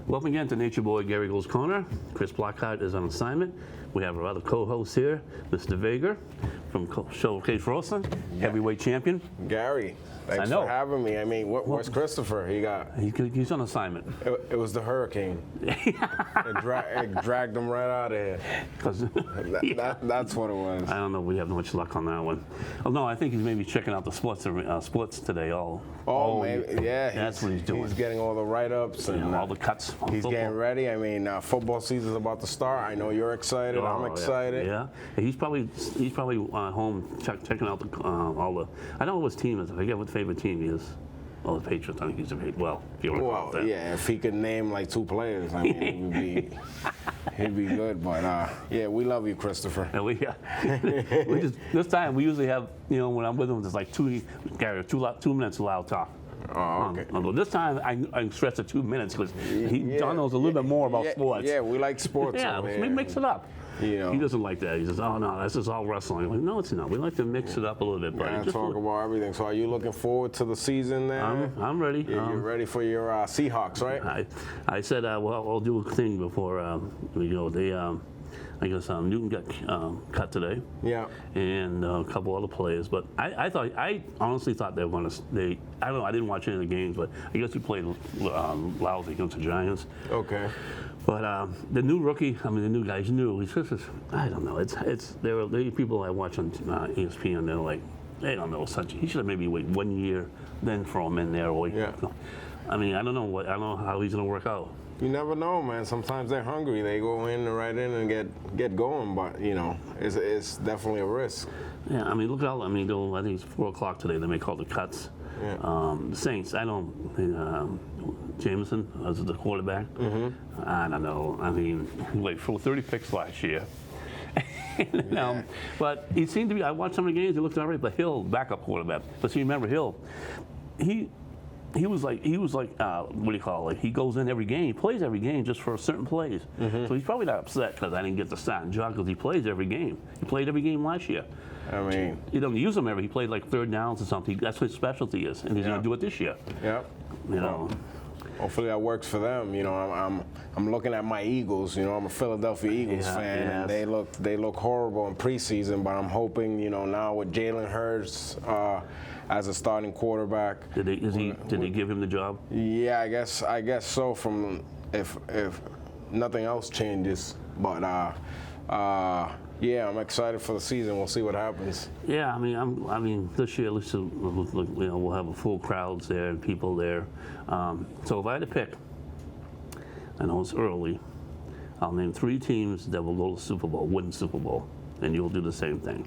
Welcome again to Nature Boy Gary Goes Corner. Chris Blockhart is on assignment. We have our other co-host here, Mr. Vega from Showcase Wrestling, heavyweight champion. Gary, thanks for having me. I mean, where's Christopher? He's on assignment. It was the hurricane. it dragged him right out of here. That's what it was. I don't know. We have much luck on that one. Oh no, I think he's maybe checking out the splits today. Maybe, yeah. That's what he's doing. He's getting all the write-ups and all the cuts. He's getting ready. I mean, football season's about to start. I know you're excited. I'm excited. Yeah. He's probably home checking out all the. I don't know what his team is. I forget what favorite team he is. Well, the Patriots. I think he's a favorite. Well, if you want to call it that. Yeah. If he could name like 2 players, I mean, he'd be good. But yeah, we love you, Christopher. And we just this time we usually have when I'm with him, it's like 2 minutes of loud talk. Oh, okay. This time I stress the 2 minutes because John knows a little bit more about sports. Yeah, we like sports. Yeah, we mix it up. He doesn't like that. He says, "Oh no, this is all wrestling." I'm like, no, it's not. We like to mix it up a little bit. But talk about everything. So, are you looking forward to the season? There, I'm ready. You're ready for your Seahawks, right? I said, well, I'll do a thing before we go. I guess Newton got cut today. Yeah. And a couple other players, but I honestly thought they were going to. I don't know. I didn't watch any of the games, but I guess we played lousy against the Giants. Okay. But the new rookie, the new guy's new. He's just, I don't know. There are people I watch on ESPN. They're like, they don't know such. He should have maybe waited 1 year, then throw him in there. Yeah. I don't know. I don't know how he's going to work out. You never know, man. Sometimes they're hungry. They go in and right in and get going, but it's definitely a risk. Yeah, look out. I think it's 4:00 today. They may call the cuts. Yeah. The Saints. I don't. Jameson was the quarterback. Mm-hmm. I don't know. He threw 30 picks last year. But he seemed to be. I watched some of the games. He looked all right. But Hill, backup quarterback. But see, remember Hill. He was like what do you call it? He goes in every game. He plays every game just for certain plays. Mm-hmm. So he's probably not upset because I didn't get the starting job because he plays every game. He played every game last year. You don't use him He played like 3rd downs or something. That's what his specialty is, and he's going to do it this year. Yep. Hopefully that works for them. I'm looking at my Eagles. I'm a Philadelphia Eagles fan, and they look horrible in preseason. But I'm hoping, now with Jalen Hurts as a starting quarterback. Did they give him the job? Yeah, I guess so. From if nothing else changes, but yeah, I'm excited for the season. We'll see what happens. Yeah, this year at least we'll have a full crowds there and people there. So if I had to pick, I know it's early, I'll name 3 teams that will go to the Super Bowl, win Super Bowl, and you'll do the same thing.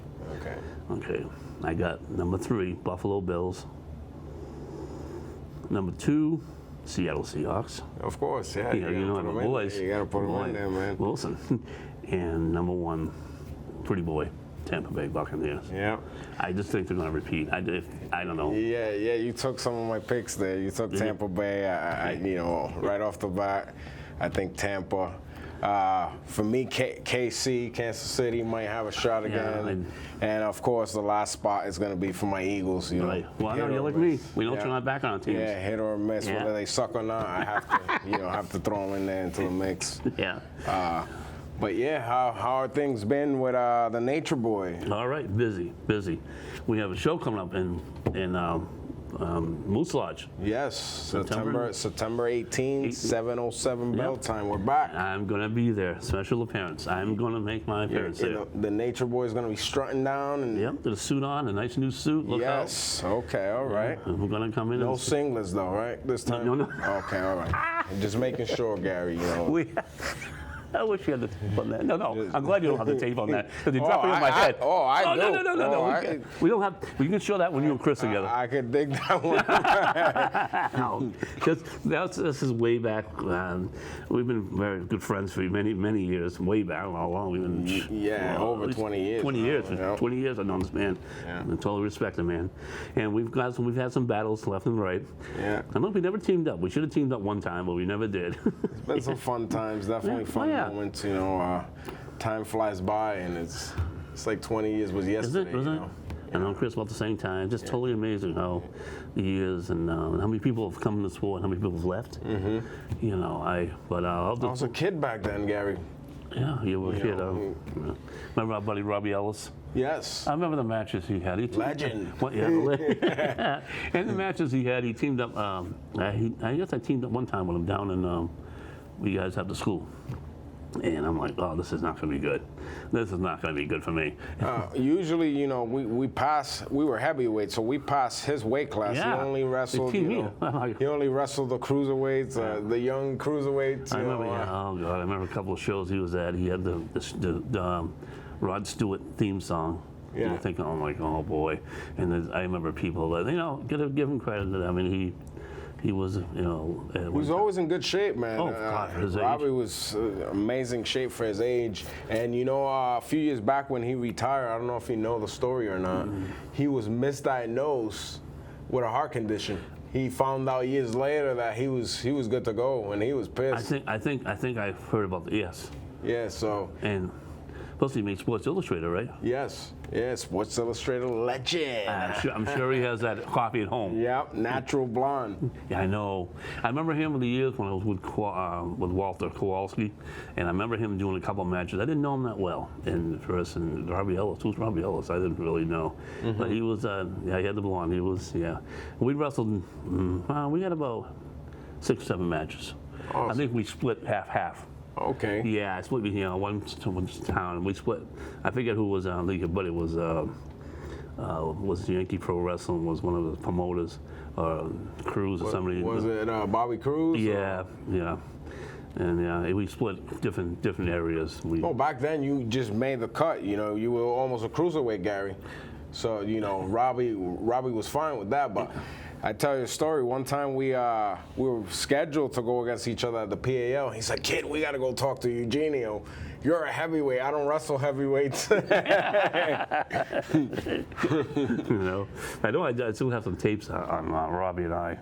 Okay. I got number 3, Buffalo Bills. Number 2, Seattle Seahawks. Of course, yeah. You know the boys. You got to put them in there, man. Wilson. And number 1, pretty boy, Tampa Bay Buccaneers. Yeah. I just think they're going to repeat. I don't know. Yeah. You took some of my picks there. You took Tampa Bay. Right off the bat, I think Tampa. For me, KC, Kansas City, might have a shot again. And of course, the last spot is going to be for my Eagles. Right. Well, I know you're like me. We don't turn our back on teams. Yeah, hit or miss. Yeah. Whether they suck or not, I have to throw them in there into the mix. Yeah. But yeah, how are things been with the Nature Boy? All right, busy. We have a show coming up in Moose Lodge. Yes, September 18th, 7:07 bell time. We're back. I'm going to be there. Special appearance. I'm going to make my appearance there. The Nature Boy is going to be strutting down. And with a suit on, a nice new suit. Look out. Okay, all right. Yeah, we're going to come in. No singlets though, right? This time? No. Okay, all right. Just making sure, Gary, I wish you had the tape on that. No. I'm glad you don't have the tape on that because you dropped it on my head. I do. No. We don't have. We can show that when you and Chris together. I could dig that one. No, this is way back. We've been very good friends for many years. Way back, how long we've been? Over 20 years. 20 years. 20 years I've known this man. Yeah. I totally respect him, man. And we've had some battles left and right. Yeah. I know we never teamed up. We should have teamed up one time, but we never did. It's been some fun times. Definitely fun moments. Time flies by, and it's like 20 years was yesterday. Is it? and on Chris about the same time. Just totally amazing how the years and how many people have come in the sport, and how many people have left. You know, I'll I just, was a kid back then, Gary. yeah, you were a kid. know, Remember our buddy Robbie Ellis? Yes. I remember the matches he had. Legend. What, yeah, and the matches he had, he teamed up. I guess I teamed up one time with him down in we guys have the school. And I'm like, oh, this is not going to be good. This is not going to be good for me. Usually, you know, we were heavyweights, so we passed his weight class. Yeah. He only wrestled, They you team know, me. he only wrestled the cruiserweights, the young cruiserweights. I you remember, know, yeah, oh God, I remember a couple of shows he was at. He had the Rod Stewart theme song. Yeah. You're thinking, oh my, oh boy. And I remember people that, you know, give him credit. I mean, he was, you know. he was always in good shape, man. Oh, God, for his age. Robbie was amazing shape for his age. And, you know, a few years back when he retired, I don't know if you know the story or not, he was misdiagnosed with a heart condition. He found out years later that he was good to go, and he was pissed. I think I've heard about the, yes. Yeah, so, And plus he made Sports Illustrated, right? yes, Sports Illustrated legend. I'm sure he has that copy at home. Yep, natural blonde. Yeah, I know. I remember him in the years when I was with Walter Kowalski, and I remember him doing a couple of matches. I didn't know him that well in first, and Robbie Ellis. Who's Robbie Ellis? I didn't really know. But he was, yeah, he had the blonde. He was, yeah. We wrestled, we had about 6 or 7 matches. Awesome. I think we split half-half. Okay. Yeah, I split, you know, one town. We split. I forget who was league, but it was Yankee Pro Wrestling was one of the promoters, Cruz or somebody. Was it Bobby Cruz? Yeah, yeah, and yeah, we split different areas. Oh, back then you just made the cut. You know, you were almost a cruiserweight, Gary. So you know, Robbie was fine with that, but. I tell you a story. One time we were scheduled to go against each other at the PAL. He said, "Kid, we got to go talk to Eugenio. You're a heavyweight. I don't wrestle heavyweights." You know, I still have some tapes on Robbie and I.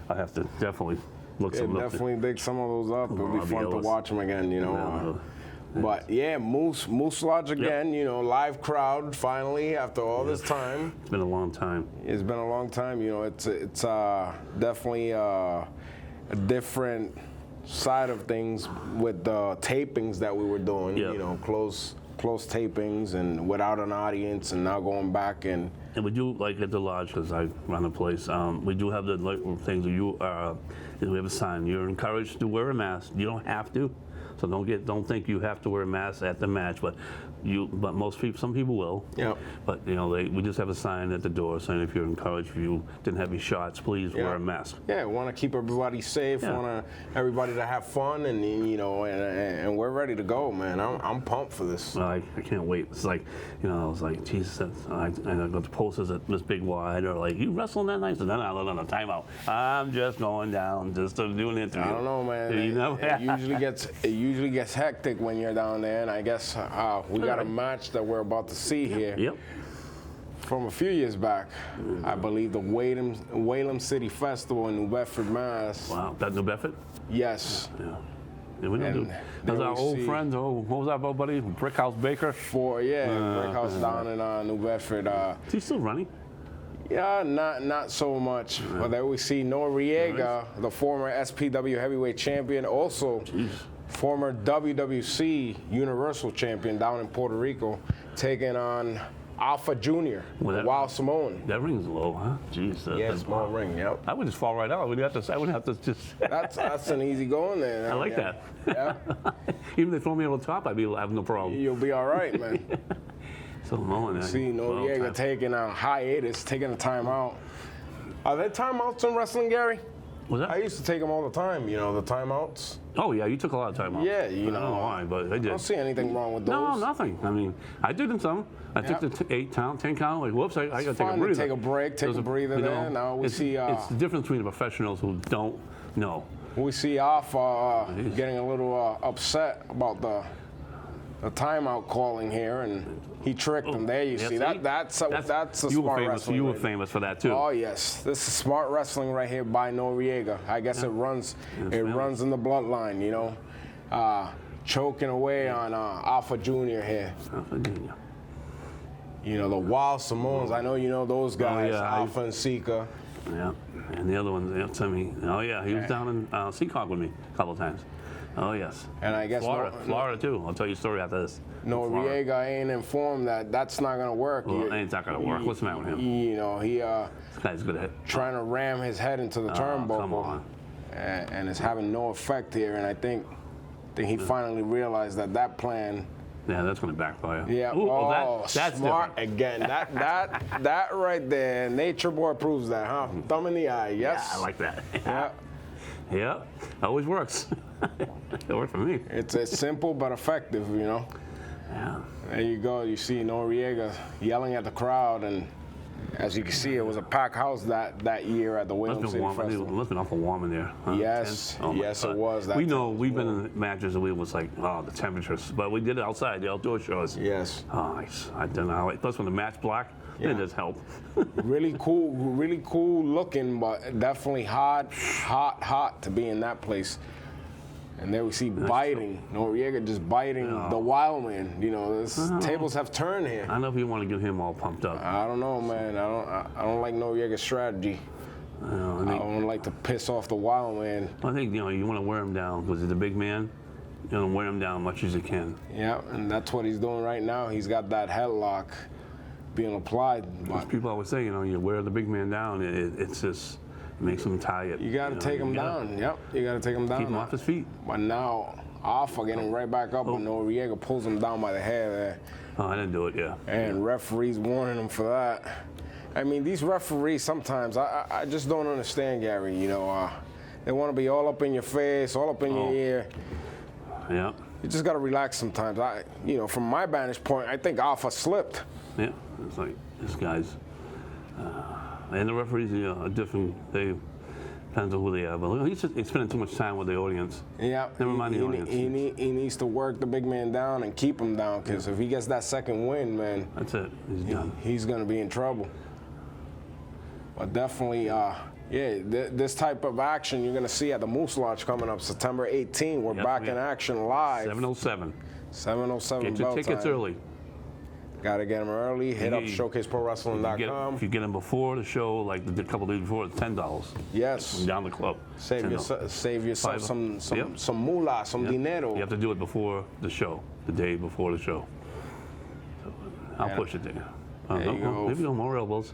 I have to definitely look Yeah, some up. definitely dig some of those up. It'll be Robbie fun to Ellis. watch them again, you know. Yeah. But yeah, Moose Lodge again, you know, live crowd finally after all this time. It's been a long time. It's been a long time, you know. It's definitely a different side of things with the tapings that we were doing. Yeah. You know, close tapings and without an audience, and now going back and. And we do, like at the lodge, because I run the place, we do have the things that we have a sign. You're encouraged to wear a mask. You don't have to. So don't think you have to wear a mask at the match, but most people, some people will. Yeah. But you know, we just have a sign at the door saying if you're encouraged, if you didn't have your shots, please wear a mask. Yeah, want to keep everybody safe. Yeah. Want everybody to have fun, and you know, and we're ready to go, man. I'm pumped for this. I can't wait. It's like, you know, I was like, Jesus, I got the posters at Miss Big Wide are like, you wrestling that night? I said, no, timeout. I'm just going down just to do an interview. I don't know, man. You know? It usually gets hectic when you're down there, and I guess we got a match that we're about to see here Yep. from a few years back. I believe the Whalum City Festival in New Bedford, Mass. Wow, that New Bedford? Yes. Yeah. Yeah, we don't And do. there That's our we old see- friends. Oh, what was that about, buddy? Brickhouse Baker. Brick House down in New Bedford. Is he still running? Yeah, not so much. But there we see Noriega, the former SPW heavyweight champion, also former WWC Universal Champion down in Puerto Rico, taking on Alpha Jr., Wild Simone. That rings low, huh? Jeez. Yeah, small ring, yep. I would just fall right out. I wouldn't have to just. That's an easy going there. I like yeah. that. Yeah, Even if they throw me on the top, I have no problem. you'll be all right, man. So Mullen, See Noriega taking a hiatus, taking a timeout. Are there timeouts in wrestling, Gary? Was that? I used to take them all the time, you know, the timeouts. Oh yeah, you took a lot of time off. Yeah, you I don't know why, but I I did. don't see anything wrong with those. No, nothing. I mean, I did in some. I took the 8 count, 10 count. Like, whoops, I got to take a fine to breather. take a break, take a breather you know, there. Now we it's, see it's the difference between the professionals who don't know. Alpha getting a little upset about the timeout calling here, and he tricked him. There you Yeah, see that. That's a you were smart famous. wrestling. You were right famous for that too. Oh yes, this is smart wrestling right here by Noriega. I guess it runs runs in the bloodline, you know. Choking away on Alpha Jr. here. Oh, Virginia. You know, the Wild Samoans, I know you know those guys, yeah, Alpha and Sika. Yeah, and the other one, yeah, Timmy. Oh yeah, he was down in Seekonk with me a couple of times. Oh yes. And I guess Florida too. I'll tell you a story after this. Florida. Noriega ain't informed that that's not gonna work. Well, it's not gonna work. What's the matter with him? You know, he This guy's good at it. trying to ram his head into the turnbuckle, come on. and it's having no effect here. And I think he finally realized that plan. Yeah, that's gonna backfire. Yeah. Ooh, that's smart different. again. That right there, Nature Boy proves that, huh? Thumb in the eye. Yes. Yeah, I like that. Yeah. Yeah, always works. It worked for me. It's simple but effective, you know. Yeah. There you go. You see Noriega yelling at the crowd, and as you can see, it was a packed house that year at the William Must City have been warm. It Festival. must have been awful warm in there. Huh? Yes, Oh, my yes, it God. was. That We know. time was We've been warm. in matches and we was like, oh, the temperatures. But we did it outside, the outdoor shows. Yes. Oh, nice. I don't know how. Plus, when the match black, Yeah. it does help. Really cool looking, but definitely hot to be in that place. And there we see biting, Noriega just biting the wild man. You know, tables have turned here. I don't know if you want to get him all pumped up. I don't know, man. I don't like Noriega's strategy. I I don't like to piss off the wild man. think you want to wear him down because he's a big man. You want to wear him down as much as you can. Yeah, and that's what he's doing right now. He's got that headlock being applied. But People always say, you wear the big man down. It's just it makes him tired. you got to take him down. Yep, you got to take him down. Keep him off his feet. But now, Alpha getting right back up, and Noriega pulls him down by the hair there. Oh, I didn't do it. Yeah. And referees warning him for that. I mean, these referees sometimes, I just don't understand, Gary. You know, they want to be all up in your face, all up in your ear. Yeah. You just got to relax sometimes. From my vantage point, I think Alpha slipped. Yeah. It's like this guy's. And the referees are different. They depends on who they are. But he's spending too much time with the audience. Yeah. Never mind the audience. He needs to work the big man down and keep him down, because if he gets that second win, man, That's it. He's done. he's going to be in trouble. But definitely, this type of action you're going to see at the Moose Lodge coming up September 18. We're Yep, back we in are. action live. 7:07. 7:07 Get your bell tickets time. early. Got to get them early. Hit up If ShowcaseProWrestling.com. you get them before the show, like the couple days before, it's $10. Yes. Down the club. Save $10. yourself some Yep. some moolah, some dinero. You have to do it before the show, the day before the show. So, I'll push it there. There you go. Maybe no more elbows.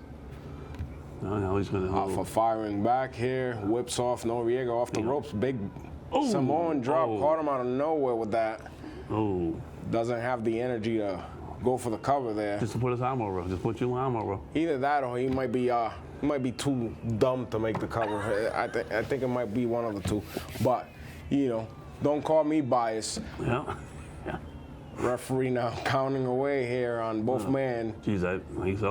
No, he's going to. Alpha firing back here, whips off Noriega off the ropes. Big Oh. Samoan drop, Oh. caught him out of nowhere with that. Oh, Doesn't have the energy to go for the cover there. just to put his arm over. Just put your arm over. Either that or he might be too dumb to make the cover. I think it might be one of the two. But, don't call me biased. Yeah. Yeah. Referee now counting away here on both men. Geez, all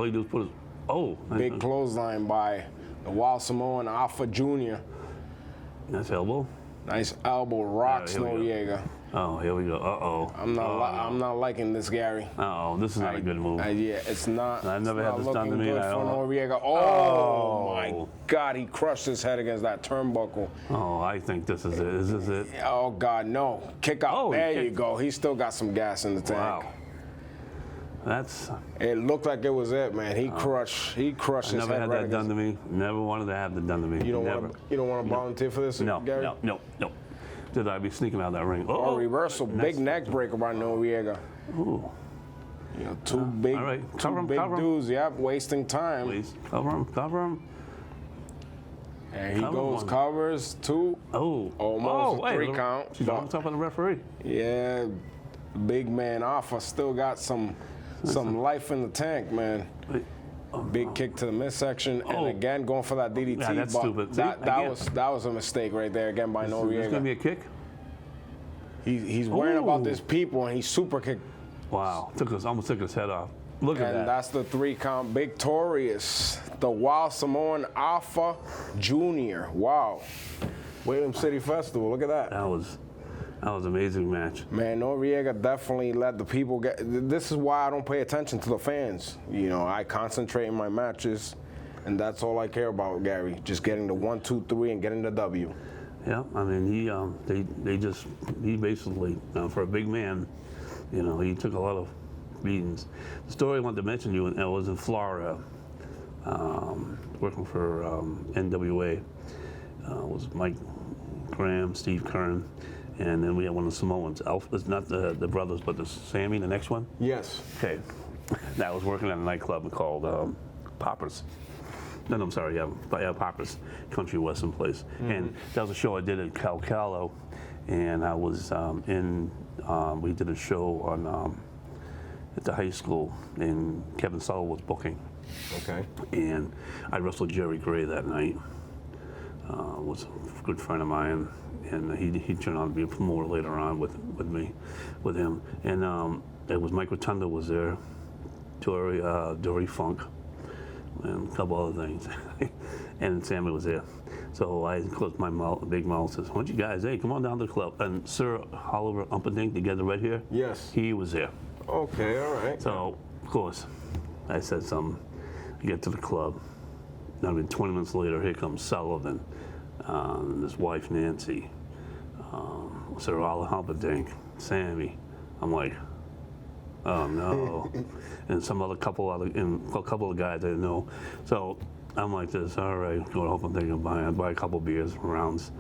he do is put his. Oh. Big clothesline by the Wild Samoan Alpha Jr. That's elbow. Nice elbow rocks here we go. Noriega. Oh, here we go. Uh-oh. I'm not liking this, Gary. Uh-oh, this is not a good move. Yeah, it's not. I've never it's had not this done to looking me, good and I for don't- Noriega. Oh my God, he crushed his head against that turnbuckle. Oh, I think this is it. Is this it? Oh God, no! Kick out. Oh, he there you kicked. go. He still got some gas in the tank. Wow. That's. It looked like it was it, man. He crushed. He crushed I his never head had right that done against. to me. Never wanted to have that done to me. You don't Never. want to. You don't want to volunteer for this, No, Gary? no. Did I be sneaking out that ring? Oh, Or reversal, big neck breaker by Noriega. Ooh, Two big, all right. Cover two him, big cover him. dudes. Yep, wasting time. please cover him, cover him. And he Cover goes one. covers two. Oh, Almost a hey, 3 look, count, She's but- on top of the referee. Yeah, big man Alpha still got some life in the tank, man. Wait, Big kick to the midsection, and Oh. again going for that DDT. Yeah, that's but stupid. See, That again. was a mistake right there again by Is this going to Noriega. be a kick? He's worrying about Ooh. his people, and he super kicked, Wow, almost took his head off. Look at and that. that's the 3 count. Victorious, the Wild Samoan Alpha Jr. Wow, William City Festival. Look at that. That was an amazing match. Man, Noriega definitely let the people get. This is why I don't pay attention to the fans. I concentrate in my matches, and that's all I care about, Gary. Just getting the 1, 2, 3, and getting the W. Yeah, I mean, he basically, for a big man, he took a lot of meetings. The story I wanted to mention to you, I was in Florida, working for NWA. It was Mike Graham, Steve Kern, and then we had one of the Samoans. It's not the brothers, but the Sammy, the next one. Yes. Okay. Now I was working at a nightclub called Poppers. No, I'm sorry, yeah, Poppers, Country Western Place. And that was a show I did at Calcalo, and I was we did a show on at the high school, and Kevin Sull was booking. Okay. And I wrestled Jerry Gray that night. Was a good friend of mine, and he turned out to be a promoter later on with him. And it was Mike Rotunda was there, Dory Funk, and a couple other things, and Sammy was there. So I closed my mouth, big mouth, says, "Why don't you guys, hey, come on down to the club." And Sir Oliver Umperdink, the guy right here, Yes. he was there. Okay, all right. So, of course, I said something. I get to the club. I mean, 20 minutes later, here comes Sullivan and his wife, Nancy, Sir Oliver Humperdinck, Sammy. I'm like, oh no. And a couple of guys I didn't know. So I'm like this, all right, go to Humperdinck and buy a couple beers, rounds.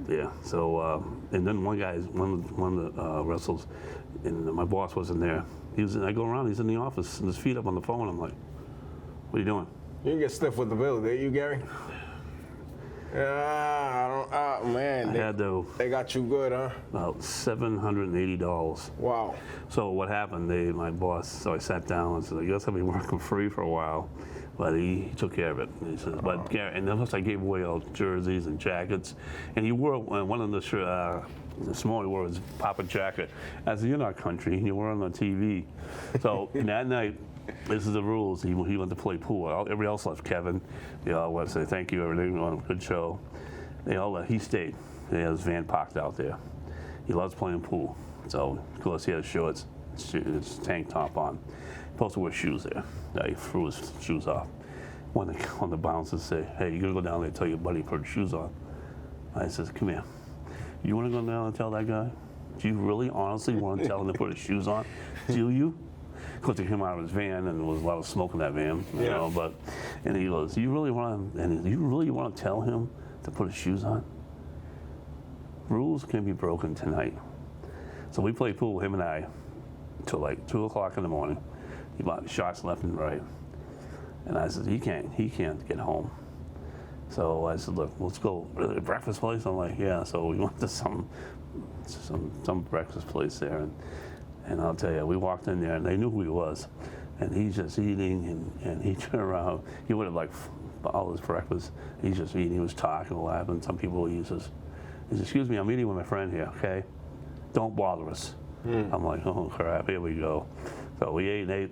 Yeah, so, and then one of the wrestles, and my boss wasn't there. I go around, he's in the office, and his feet up on the phone. I'm like, what are you doing? You get stiff with the bill, did you, Gary? Yeah, I don't, man. They got you good, huh? About $780. Wow. So what happened, my boss, so I sat down and said, I guess I'll be working free for a while. But he took care of it. He says, but Gary, and then plus I gave away all jerseys and jackets. And he wore one of the small words, Papa Jacket. I said, you're not country, you were on the TV. So that night, this is the rules. He went to play pool. Everybody else left. Kevin, they all went to say thank you, everything, good show. They all left. He stayed. He had his van parked out there. He loves playing pool. So, of course, he had his shorts, his tank top on. Supposed to wear shoes there. He threw his shoes off. One of the bouncers say, hey, you gotta go down there and tell your buddy to put his shoes on. I says, come here. You wanna go down and tell that guy? Do you really honestly want to tell him to put his shoes on? Do you? Because he came out of his van and there was a lot of smoke in that van, you know. And he goes, "You really want to tell him to put his shoes on? Rules can be broken tonight." So we played pool, him and I, till like 2 o'clock in the morning. He bought shots left and right, and I said, "He can't get home." So I said, "Look, let's go to the breakfast place." I'm like, "Yeah." So we went to some breakfast place there, and I'll tell you, we walked in there and they knew who he was. And he's just eating and he turned around. He would have like all his breakfast. He's just eating, he was talking, laughing. Some people he says, "Excuse me, I'm eating with my friend here, okay? Don't bother us." I'm like, oh crap, here we go. So we ate.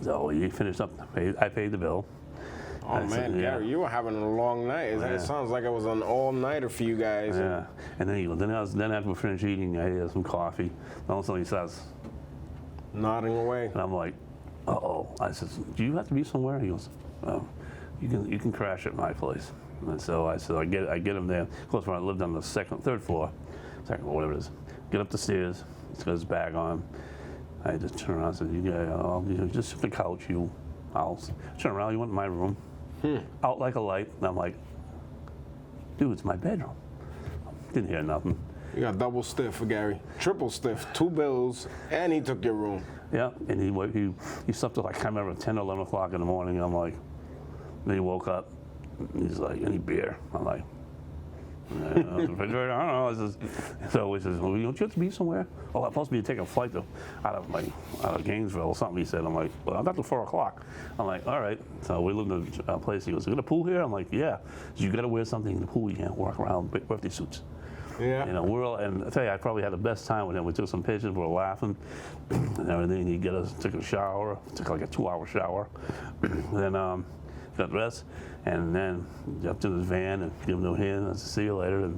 So we finished up, I paid the bill. Oh man, Gary, you were having a long night. It sounds like it was an all-nighter for you guys. Yeah, and then after we finished eating, I had some coffee. And all of a sudden he starts nodding away. And I'm like, uh-oh. I said, do you have to be somewhere? He goes, oh, you can crash at my place. And so I said, I get him there. Of course, when I lived on the third floor, whatever it is. Get up the stairs, he's got his bag on. I just turn around and said, you just sit on the couch, I'll turn around, you went in my room. Out like a light, and I'm like, dude, it's my bedroom. Didn't hear nothing. You got double stiff for Gary, triple stiff, 2 bills, and he took your room. Yeah, and he slept till like, I can't remember, 10 or 11 o'clock in the morning. I'm like, then he woke up, and he's like, any beer? I'm like, I don't know. So he says, well, don't you have to be somewhere? Oh, I'm supposed to be taking a flight out of Gainesville or something, he said. I'm like, well, I got to 4 o'clock. I'm like, all right. So we lived in a place. He goes, you got a pool here? I'm like, yeah. So you got to wear something in the pool. You can't walk around with birthday suits. Yeah. You know, and I tell you, I probably had the best time with him. We took some pictures, we were laughing and everything. He took a shower, took like a 2-hour shower. Then got dressed, and then jumped in his van and gave him a hand. I said, see you later.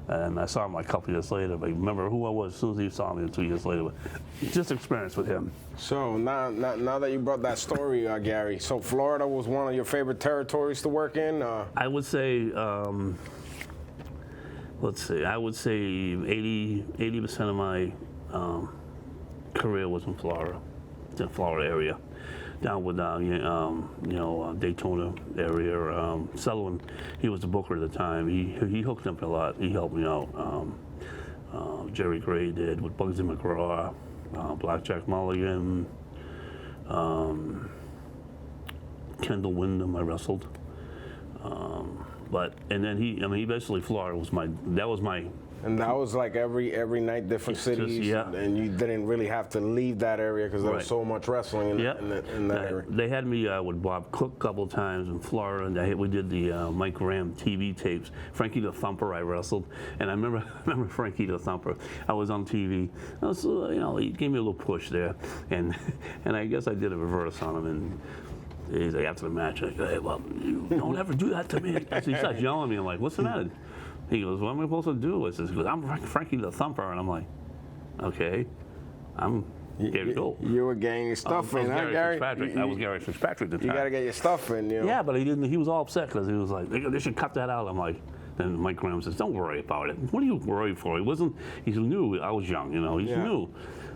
And I saw him like a couple years later, but I remember who I was as soon as he saw me 2 years later. But just experience with him. So now that you brought that story, Gary, so Florida was one of your favorite territories to work in? I would say, let's see, I would say 80% of my career was in Florida. the Florida area, down with Daytona area. Sullivan, he was the booker at the time. He hooked up a lot. He helped me out. Jerry Gray did with Bugsy McGraw, Blackjack Mulligan, Kendall Windham. I wrestled. And then he basically Florida was my. And that was like every night, different cities, yeah. And you didn't really have to leave that area because there was Right. so much wrestling in that area. They had me with Bob Cook a couple times in Florida, and we did the Mike Graham TV tapes. Frankie the Thumper, I wrestled, and I remember Frankie the Thumper. I was on TV. He gave me a little push there, and I guess I did a reverse on him, and he's like, after the match, like, hey, well, you don't ever do that to me. So he starts yelling at me. I'm like, what's the matter? He goes, what am I supposed to do? I says, I'm Frankie the Thumper. And I'm like, okay, I'm here to go. You were getting your stuff in, huh, Gary? I was Gary Fitzpatrick at the You time. got to get your stuff in, you know? Yeah, but he didn't. He was all upset because he was like, they should cut that out. I'm like, then Mike Graham says, don't worry about it. What are you worried for? He knew I was young, He knew.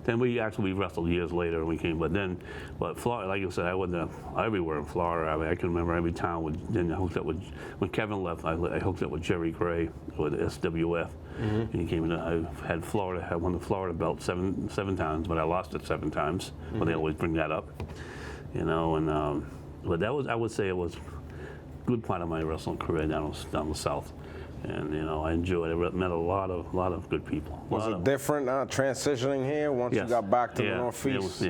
Then we wrestled years later and we came, but Florida, like I said, I went everywhere in Florida. I mean, I can remember every town. Then I hooked up with, when Kevin left, I hooked up with Jerry Gray with SWF. And he came in, I won the Florida belt seven times, but I lost it 7 times. But they always bring that up, but that was, I would say it was a good part of my wrestling career down the South. And I enjoyed it. I met a lot of good people. Was it different transitioning here once you got back to the Northeast?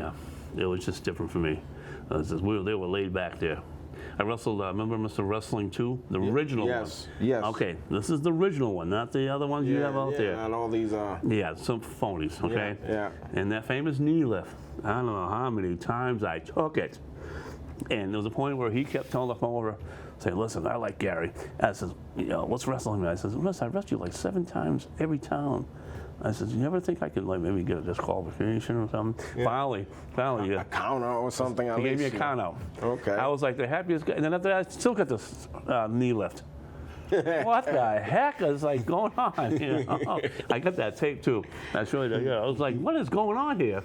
It was just different for me. They were laid back there. I wrestled. Remember Mr. Wrestling 2, the original one. Yes. Okay, this is the original one, not the other ones you have out there. And all these. Yeah, some phonies. Okay. Yeah. And that famous knee lift. I don't know how many times I took it. And there was a point where he kept telling the phone over, saying, listen, I like Gary. I says, what's wrestling? I says, I wrestled you like 7 times every town. I says, you ever think I could maybe get a disqualification or something? Yeah. Finally, A count out or something. he gave me a count out. Okay. I was like the happiest guy. And then after that, I still got this knee lift. What the heck is going on? I got that tape too. That's really, I was like, what is going on here?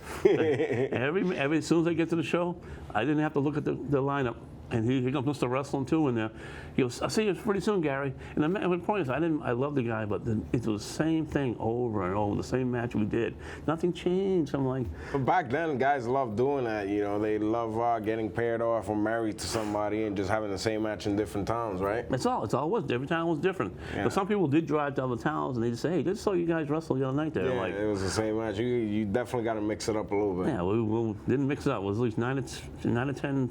Every as soon as I get to the show, I didn't have to look at the lineup. And he comes Mr. Wrestling too, and he goes, "I'll see you pretty soon, Gary." And the point is, I love the guy, but it was the same thing over and over, the same match we did. Nothing changed. I'm like, but back then, guys loved doing that. They love getting paired off or married to somebody and just having the same match in different towns, right? It's all was. Every town was different. Yeah. But some people did drive to other towns, and they just say, "Hey, just saw you guys wrestle the other night there." Yeah, Like, it was the same match. You definitely got to mix it up a little bit. yeah, we didn't mix it up. It was at least 9 to 10.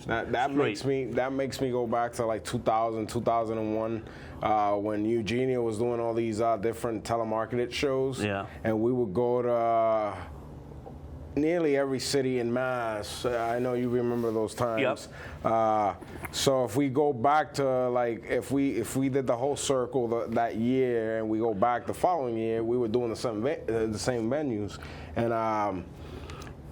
That makes me go back to like 2000, 2001, when Eugenio was doing all these different telemarketed shows. Yeah. And we would go to nearly every city in Mass. I know you remember those times. Yep. So if we go back to if we did the whole circle that year and we go back the following year, we were doing the same venues. And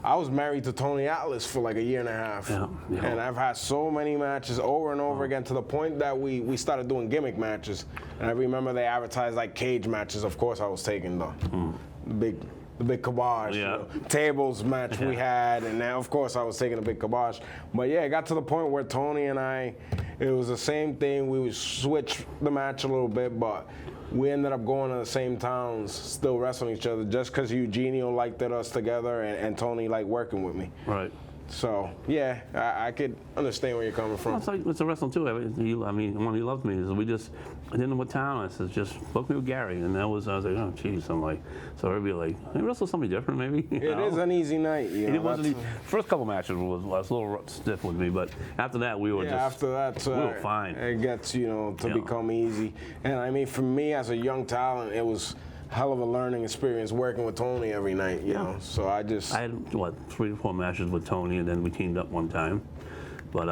I was married to Tony Atlas for like a year and a half. Yeah. And I've had so many matches over and over again to the point that we started doing gimmick matches. And I remember they advertised like cage matches. Of course I was taking the big kibosh, tables match we had, and now of course I was taking a big kibosh. But yeah, it got to the point where Tony and I, it was the same thing. We would switch the match a little bit, but we ended up going to the same towns, still wrestling each other, just because Eugenio liked us together and Tony liked working with me. Right. So yeah, I could understand where you're coming from. Well, it's a wrestling too. When he loved me, I didn't know what town. I said, just book me with Gary, and I was like, oh geez, I'm like, so I'd be like, hey, wrestle somebody different maybe. It is an easy night. It wasn't. First couple matches was a little stiff with me, but after that we were after that, we were fine. It gets to become easy. And I mean, for me as a young talent, it was hell of a learning experience working with Tony every night, you know. So I had 3 or 4 matches with Tony, and then we teamed up one time. But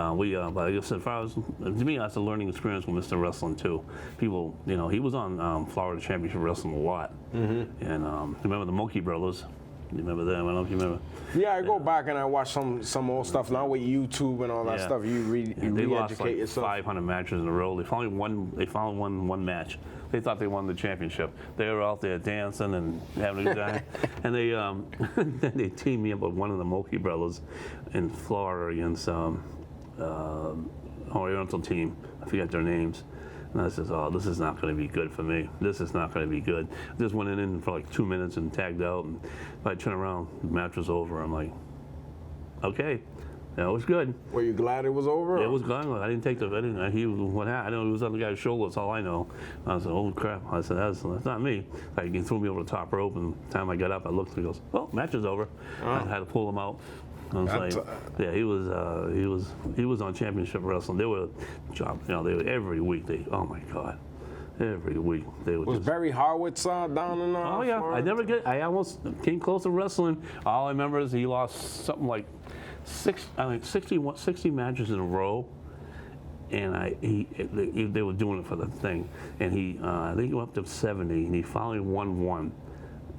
but I guess as far as to me, that's a learning experience with Mr. Wrestling too. People, he was on Florida Championship Wrestling a lot. Mm-hmm. And remember the Monkey Brothers? You remember them? I don't know if you remember. Yeah, I go back and I watch some old stuff now with YouTube and all that stuff. You they lost re-educate like yourself. 500 matches in a row. They finally won one match they thought they won the championship. They were out there dancing and having a good time. And they then they teamed me up with one of the Mulkey brothers in Florida against Oriental team. I forget their names. And I says, oh, this is not going to be good for me. This is not going to be good. Just went in for like 2 minutes and tagged out. And if I turn around, the match was over. I'm like, okay, that was good. Were you glad it was over? It was gone. I didn't take the. I didn't. He was what happened. I know he was on the guy's shoulder. That's all I know. I said, "Oh crap!" I said, "That's not me." Like he threw me over the top rope, and the time I got up, I looked. And he goes, "Well, match is over." I had to pull him out. I was like, "Yeah, he was on championship wrestling. They were, they were every week. Oh my god, every week they were." Was Barry Horowitz down in Oh yeah, Florida? I almost came close to wrestling. All I remember is he lost something like 60 matches in a row, and they were doing it for the thing, and I think he went up to 70, and he finally won one,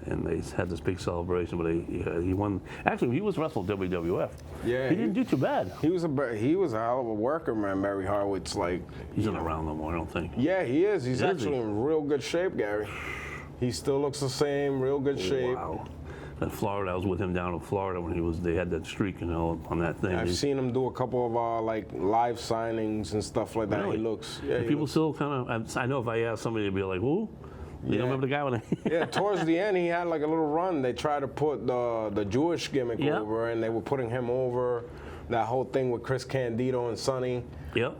and they had this big celebration. But he won. Actually, he was wrestled WWF. Yeah, he didn't do too bad. He was a hell of a worker, man. Barry Horowitz, like He's not around no more, I don't think. yeah, he is. He's Is actually he? in real good shape, Gary. He still looks the same, real good shape. Wow. In Florida, I was with him down in Florida when they had that streak, on that thing. I've seen him do a couple of like live signings and stuff like that. Really? He looks. Yeah, And he people looks- still kind of. I know if I ask somebody, they'd be like, "Who? You Yeah. don't remember the guy when I?" Yeah, towards the end, he had like a little run. They tried to put the Jewish gimmick Yeah. over, and they were putting him over. That whole thing with Chris Candido and Sonny. Yep.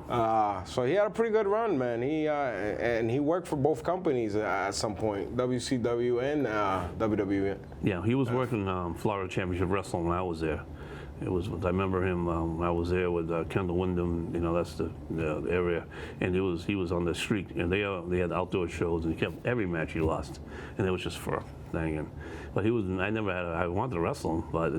So he had a pretty good run, man. And he worked for both companies at some point, WCW and WWE. Yeah, he was working Florida Championship Wrestling when I was there. I remember him. I was there with Kendall Windham. That's the area, and he was on the street, and they had outdoor shows, and he kept every match he lost, and it was just for thing. But he was. I wanted to wrestle him, but they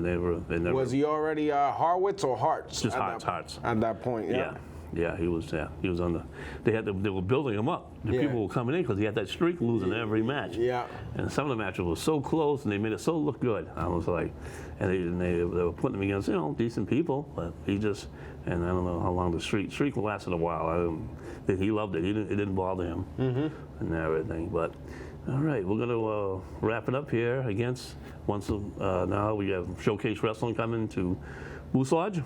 never. Was he already Horowitz or Harts? Just at Harts. At that point, yeah. Yeah, he was. Yeah, he was on the. They were building him up. The Yeah. people were coming in because he had that streak, losing every match. Yeah. And some of the matches were so close, and they made it so look good. I was like, and they were putting him against decent people, but he just. And I don't know how long the streak lasted a while. He loved it. It didn't bother him and everything. But all right, we're gonna wrap it up here against now we have Showcase Wrestling coming to Moose Lodge.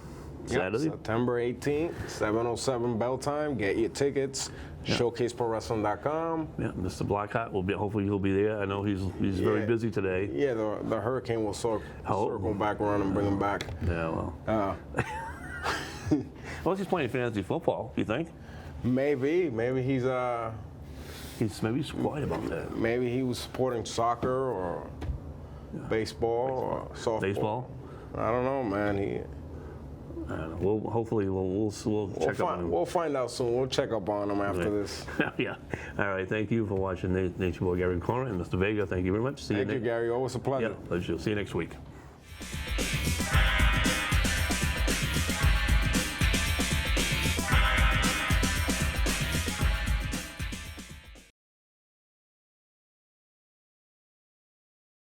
Saturday. Yep, September 18th, 7:07 bell time. Get your tickets. ShowcaseProWrestling.com. Yeah, Mr. Blackhawk will be. Hopefully, he'll be there. I know he's very busy today. Yeah, the Hurricane will circle back around and bring him back. Yeah, well. Well, he's playing fantasy football. You think? Maybe he's Maybe he's quiet about that. maybe he was supporting soccer or baseball or softball. Baseball. I don't know, man. I don't know. Hopefully we'll check up on him. We'll find out soon. We'll check up on him after this. Yeah. All right. Thank you for watching Nature Boy Gary Corner and Mr. Vega. Thank you very much. See Thank you, next. Gary. Always a pleasure. Yeah. Pleasure. See you next week.